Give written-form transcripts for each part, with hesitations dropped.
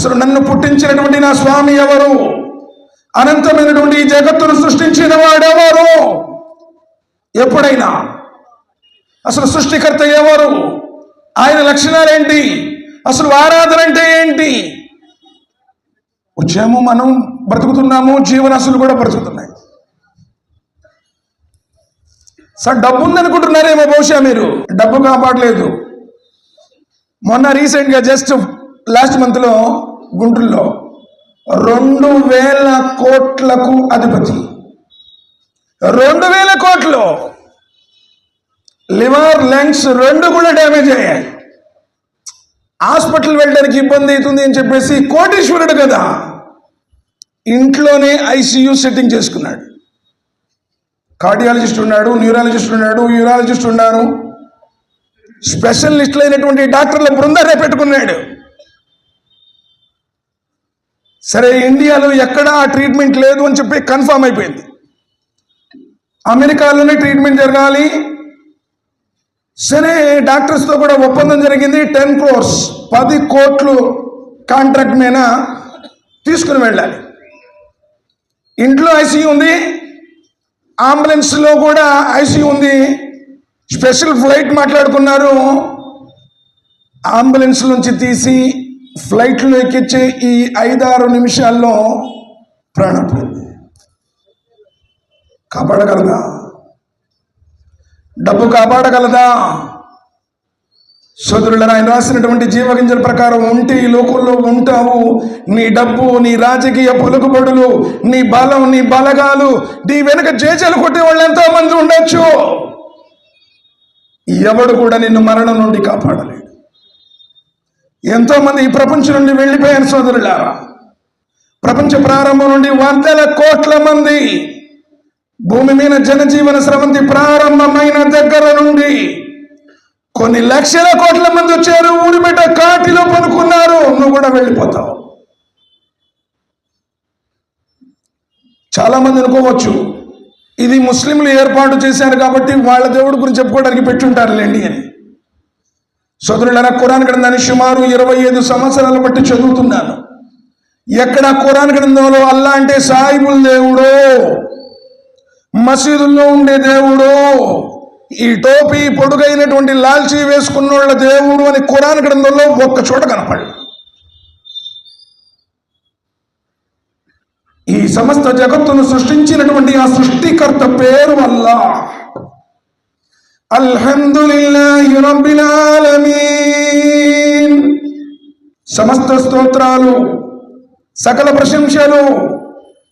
అసలు నన్ను పుట్టించినటువంటి నా స్వామి ఎవరు? అనంతమైనటువంటి ఈ జగత్తును సృష్టించిన వాడెవరు? ఎప్పుడైనా అసలు సృష్టికర్త ఎవరు? ఆయన లక్షణాలేంటి? అసలు ఆరాధన అంటే ఏంటి? వచ్చాము, మనం బ్రతుకుతున్నాము, జీవరాశులు కూడా బ్రతుకుతున్నాయి. సార్ డబ్బు ఉందనుకుంటున్నారేమో బహుశా మీరు. డబ్బు కాపాడలేదు. మొన్న రీసెంట్గా జస్ట్ లాస్ట్ మంత్లో గుంటూరులో 2000 కోట్లకు అధిపతి, 2000 కోట్లు, లివర్ లంగ్స్ 2 కూడా డ్యామేజ్ అయ్యాయి. హాస్పిటల్ వెళ్ళడానికి ఇబ్బంది అవుతుంది అని చెప్పేసి కోటీశ్వరుడు కదా, ఇంట్లోనే ఐసీయూ సెట్టింగ్ చేసుకున్నాడు. కార్డియాలజిస్ట్ ఉన్నాడు, న్యూరాలజిస్ట్ ఉన్నాడు, యూరాలజిస్ట్ ఉన్నారు, స్పెషలిస్టులు అయినటువంటి డాక్టర్ల బృందాన్ని పెట్టుకున్నాడు. సరే, ఇండియాలో ఎక్కడా ట్రీట్మెంట్ లేదు అని చెప్పి కన్ఫర్మ్ అయిపోయింది. అమెరికాలోనే ట్రీట్మెంట్ జరగాలి. సరే, డాక్టర్స్తో కూడా ఒప్పందం జరిగింది. 10 crores 10 కోట్లు కాంట్రాక్ట్ మీద తీసుకుని వెళ్ళాలి. ఇంట్లో ఐసీయూ ఉంది, అంబులెన్స్లో కూడా ఐసీయూ ఉంది. స్పెషల్ ఫ్లైట్ మాట్లాడుకున్నారు. అంబులెన్స్ నుంచి తీసి ఫ్లైట్లో ఎక్కించే ఈ 5-6 నిమిషాల్లో ప్రాణం పోయింది. కాపాడగలదా? డబ్బు కాపాడగలదా? సోదరులను ఆయన రాసినటువంటి జీవగింజల ప్రకారం ఉంటే ఈ లోకంలో ఉంటావు. నీ డబ్బు, నీ రాజకీయ పలుకుబడులు, నీ బలం, నీ బలగాలు, నీ వెనుక జేజలు కొట్టే వాళ్ళు ఎంతో మంది ఉండొచ్చు. ఎవడు కూడా నిన్ను మరణం నుండి కాపాడలేడు. ఎంతో మంది ఈ ప్రపంచం నుండి వెళ్ళిపోయారు సోదరులారా. ప్రపంచ ప్రారంభం నుండి 100 కోట్ల మంది భూమి మీద జనజీవన స్రవంతి ప్రారంభమైన దగ్గర నుండి కొన్ని లక్షల కోట్ల మంది వచ్చారు. ఊరి బిడ్డ కాటిలో పనుకున్నారు. నువ్వు కూడా వెళ్ళిపోతావు. చాలా మంది అనుకోవచ్చు, ఇది ముస్లింలు ఏర్పాటు చేశారు కాబట్టి వాళ్ళ దేవుడి గురించి చెప్పుకోవడానికి పెట్టుంటారులేండి అని. సోదరులారా, ఖురాన్ గ్రంథాన్ని సుమారు 25 సంవత్సరాల బట్టి చదువుతున్నాను. ఎక్కడ ఖురాన్ గ్రంథంలో అల్లా అంటే సాయిబుల్ దేవుడు, మసీదుల్లో ఉండే దేవుడు, ఈ టోపీ పొడుగైనటువంటి లాల్చీ వేసుకున్నోళ్ళ దేవుడు అని ఖురాన్ గ్రంథంలో ఒక్క చోట కనపడదు. ఈ సమస్త జగత్తును సృష్టించినటువంటి ఆ సృష్టికర్త పేరు అల్లాహ్. అల్హమ్దులిల్లాహి రబ్బిల్ ఆలమీన్. సమస్త స్తోత్రాలు, సకల ప్రశంసలు,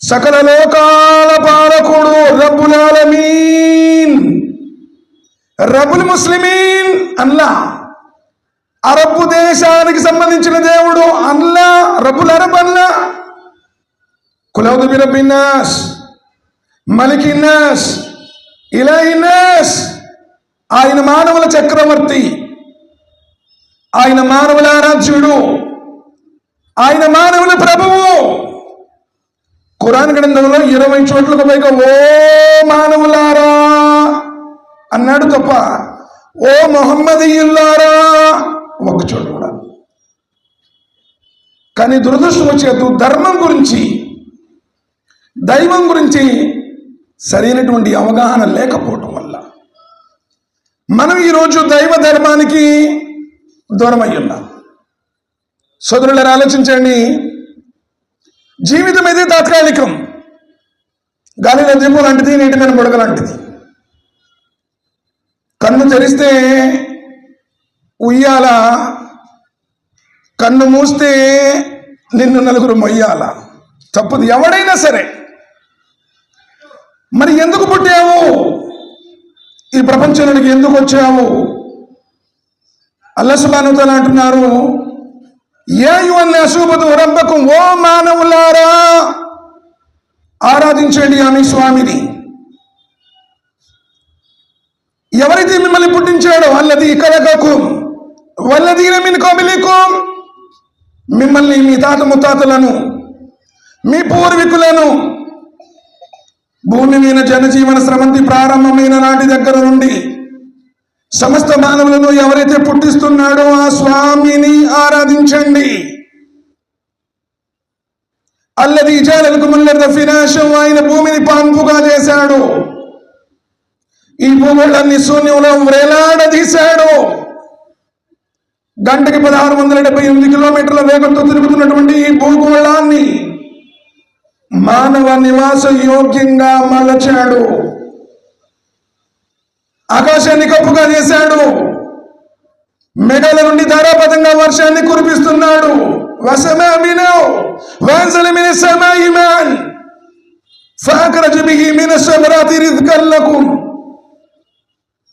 సకల లోకాల పాలకుడు రబ్బుల్ ఆలమీన్, రబ్బుల్ ముస్లిమీన్ అల్లాహ్. అరబ్బు దేశానికి సంబంధించిన దేవుడు అల్లాహ్, రబ్బుల్ అరబ్ అల్లాహ్. కులౌదు బి రబ్బిన్నాస్, మలికిన్నాస్, ఇలాహిన్నాస్. ఆయన మానవుల చక్రవర్తి, ఆయన మానవుల ఆరాధ్యుడు, ఆయన మానవుల ప్రభువు. ఖురాన్ గ్రంథంలో 20 చోట్లకు పైగా ఓ మానవులారా అన్నాడు తప్ప ఓ మొహమ్మదీయుల్లారా ఒక చోట కూడా. కానీ దురదృష్టం వచ్చేది ధర్మం గురించి, దైవం గురించి సరైనటువంటి అవగాహన లేకపోవటం వల్ల మనం ఈరోజు దైవ ధర్మానికి దూరం అయి ఉన్నాం. సోదరులారా, ఆలోచించండి. జీవితం ఇది తాత్కాలికం. గాలిలో దీపం లాంటిది, నీటి మీద బుడగ లాంటిది. కన్ను తెరిస్తే ఉయ్యాల, కన్ను మూస్తే నిన్ను నలుగురు మొయ్యాల. తప్పదు ఎవడైనా సరే. మరి ఎందుకు పుట్టావు? ఈ ప్రపంచానికి ఎందుకు వచ్చావు? అల్లాహ్ సుబ్హానహు వ తఆలా అంటున్నారు, యా అయ్యుహన్నాసు ఉబుదు రబ్బకుం, ఓ మానవులారా ఆరాధించండి మీ స్వామిని. ఎవరైతే మిమ్మల్ని పుట్టించాడో అల్లదీ ఖలఖకుం వల్లదీన మిన్ కబ్లికుం, మిమ్మల్ని, మీ తాత ముత్తాతలను, మీ పూర్వీకులను భూమి మీద జనజీవన స్రవంతి ప్రారంభమైన నాటి దగ్గర నుండి సమస్త మానవులను ఎవరైతే పుట్టిస్తున్నాడో ఆ స్వామిని ఆరాధించండి. అల్లదీ జఅలలకుముల్ అర్ద ఫిరాషం, ఆయన భూమిని పాన్పుగా చేశాడు, ఈ భూగోళాన్ని శూన్యంలో వ్రేలాడదీశాడు. గంటకి 1678 కిలోమీటర్ల వేగంతో తిరుగుతున్నటువంటి ఈ భూగోళాన్ని మానవ నివాస యోగ్యంగా మలచాడు. ఆకాశాన్ని కప్పుగా చేశాడు, మెడల నుండి ధారాపదంగా వర్షాన్ని కురిపిస్తున్నాడు.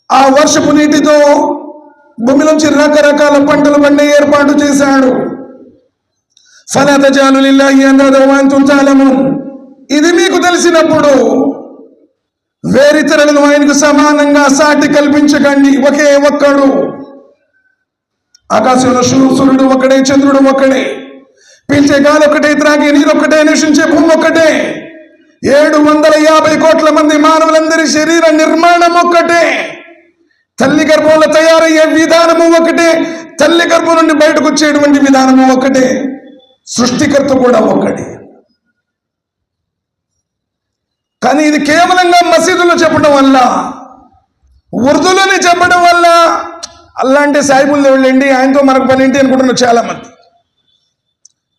ఆ వర్షపు నీటితో భూమిలోంచి రకరకాల పంటలు పండే ఏర్పాటు చేశాడు. ఫలా తజాలు లిల్లాహి అందాదా వ అంతుం తఅలమూన్. ఇది మీకు తెలిసినప్పుడు వేరితరులను ఆయనకు సమానంగా సాటి కల్పించకండి. ఒకే ఒక్కడు. ఆకాశంలో సూర్యుడు ఒక్కడే, చంద్రుడు ఒక్కడే, పీల్చే గాలి ఒక్కటే, త్రాగే నీరు ఒక్కటే, నివసించే భూమి ఒక్కటే, 750 కోట్ల మంది మానవులందరి శరీర నిర్మాణం ఒక్కటే, తల్లి గర్భంలో తయారయ్యే విధానము ఒకటే, తల్లి గర్భం నుండి బయటకు వచ్చేటువంటి విధానము ఒకటే, సృష్టికర్త కూడా ఒక్కడే. కానీ ఇది కేవలంగా మసీదులో చెప్పడం వల్ల, ఉర్దూలోనే చెప్పడం వల్ల అల్లా అంటే సాయిబుల్ దేవుళ్ళండి, ఆయనతో మనకు పని ఏంటి అనుకుంటున్నారు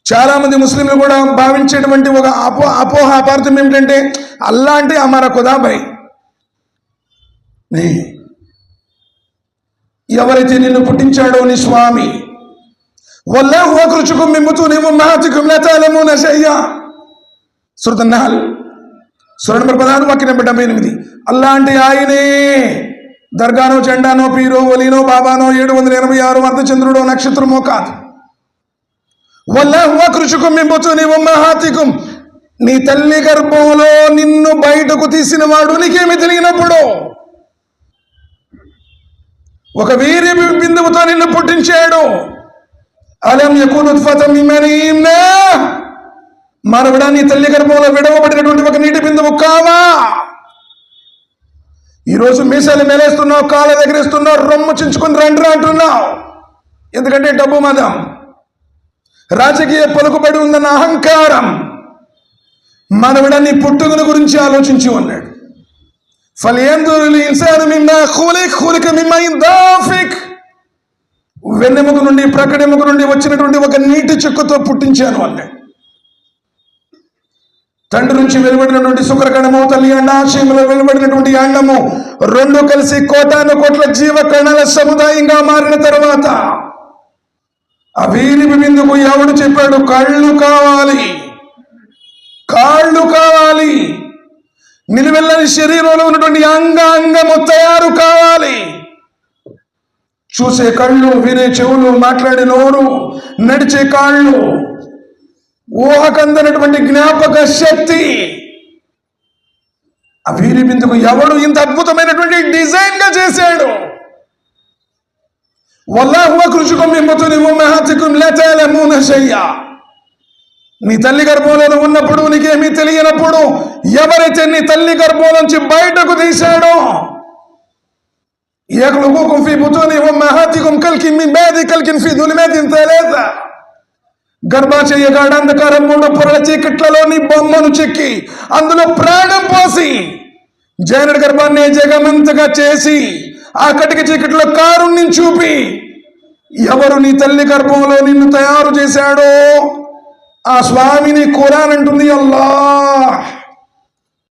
చాలా మంది ముస్లింలు కూడా భావించేటువంటి ఒక అపోహ అపార్థం ఏమిటంటే అల్లా అంటే హమారా ఖుదా భాయ్. ఎవరైతే నిన్ను పుట్టించాడో నీ స్వామి, వల్లాహు అఖ్రజకుం మిన్ బుతూని ఉమ్మహాతికుం లా తఅలమూన షై'a. సూరత్ అన్-నహల్ సూర నంబర్ 16 వాక్యం నంబర్ 78. అల్లా అంటే ఆయనే. దర్గానో, జెండానో, పీరో, వలీనో, బాబానో, 786 అర్ధచంద్రుడో, నక్షత్రమో కాదు. వల్లాహు అఖ్రజకుం మిన్ బుతూని ఉమ్మహాతికుం. నీ తల్లి గర్భంలో నిన్ను బయటకు తీసిన వాడు నీకేమి తెలియనప్పుడు ఒక వీర్య బిందువుతో నిన్ను పుట్టించాడు. అలం యకున్ నుత్ఫతం మిన్ మనీన్. మానవుడా, నీ తల్లి గర్భంలో విడవబడినటువంటి ఒక నీటి బిందువు కావా? ఈరోజు మీసాలు మేలేస్తున్నావు, కాళ్ళ దగ్గరేస్తున్నావు, రొమ్ము చించుకుని రండి అంటున్నావు. ఎందుకంటే డబ్బు మదం, రాజకీయ పలుకుబడి ఉందన్న అహంకారం. మానవుడా, నీ పుట్టుకల గురించి ఆలోచించి ఉన్నాడు. వెన్నెముక నుండి, ప్రకటెముక నుండి వచ్చినటువంటి ఒక నీటి చుక్కతో పుట్టించాను అన్నాడు. తండ్రి నుంచి వెలువడినటువంటి శుక్రకణము, తల్లి అండాశయంలో వెలువడినటువంటి అండము రెండు కలిసి కోటాను కోట్ల జీవ కణాల సముదాయంగా మారిన తర్వాత ఆ వీరి బిందుకు ఎవడు చెప్పాడు కాళ్ళు కావాలి, నిలువెల్లని శరీరంలో ఉన్నటువంటి అంగము తయారు కావాలి. చూసే కళ్ళు, వినే చెవులు, మాట్లాడే నోరు, నడిచే కాళ్ళు, ఊహకందనటువంటి జ్ఞాపక శక్తి. ఆ వీరి బిందుకు ఎవడు ఇంత అద్భుతమైనటువంటి డిజైన్ గా చేశాడు? వల్లాహు అఖ్రజకుం మిన్ బుతూని ఉమ్మహాతికుం లా తఅలమూన షై'a. నీ తల్లి గర్భంలో ఉన్నప్పుడు నీకేమీ తెలియనప్పుడు ఎవరైతే నీ తల్లి గర్భం నుంచి బయటకు తీశాడో, యఖ్లుకుకుం ఫీ బుతూని ఉమ్మహాతికుం కల్కిన్ మిన్ బాది కల్కిన్ ఫీ దులుమాతిన్ తలాతా. గర్భాశయ గాఢాంధకారం 3 పొరల చీకట్లలో నీ బొమ్మను చెక్కి అందులో ప్రాణం పోసి జనన గర్భాన్ని జగమంతగా చేసి ఆ కటిక చీకట్లో కారుణ్ణి చూపి ఎవరు నీ తల్లి గర్భంలో నిన్ను తయారు చేశాడో ఆ స్వామిని ఖురాన్ అంటుంది. అల్లాహ్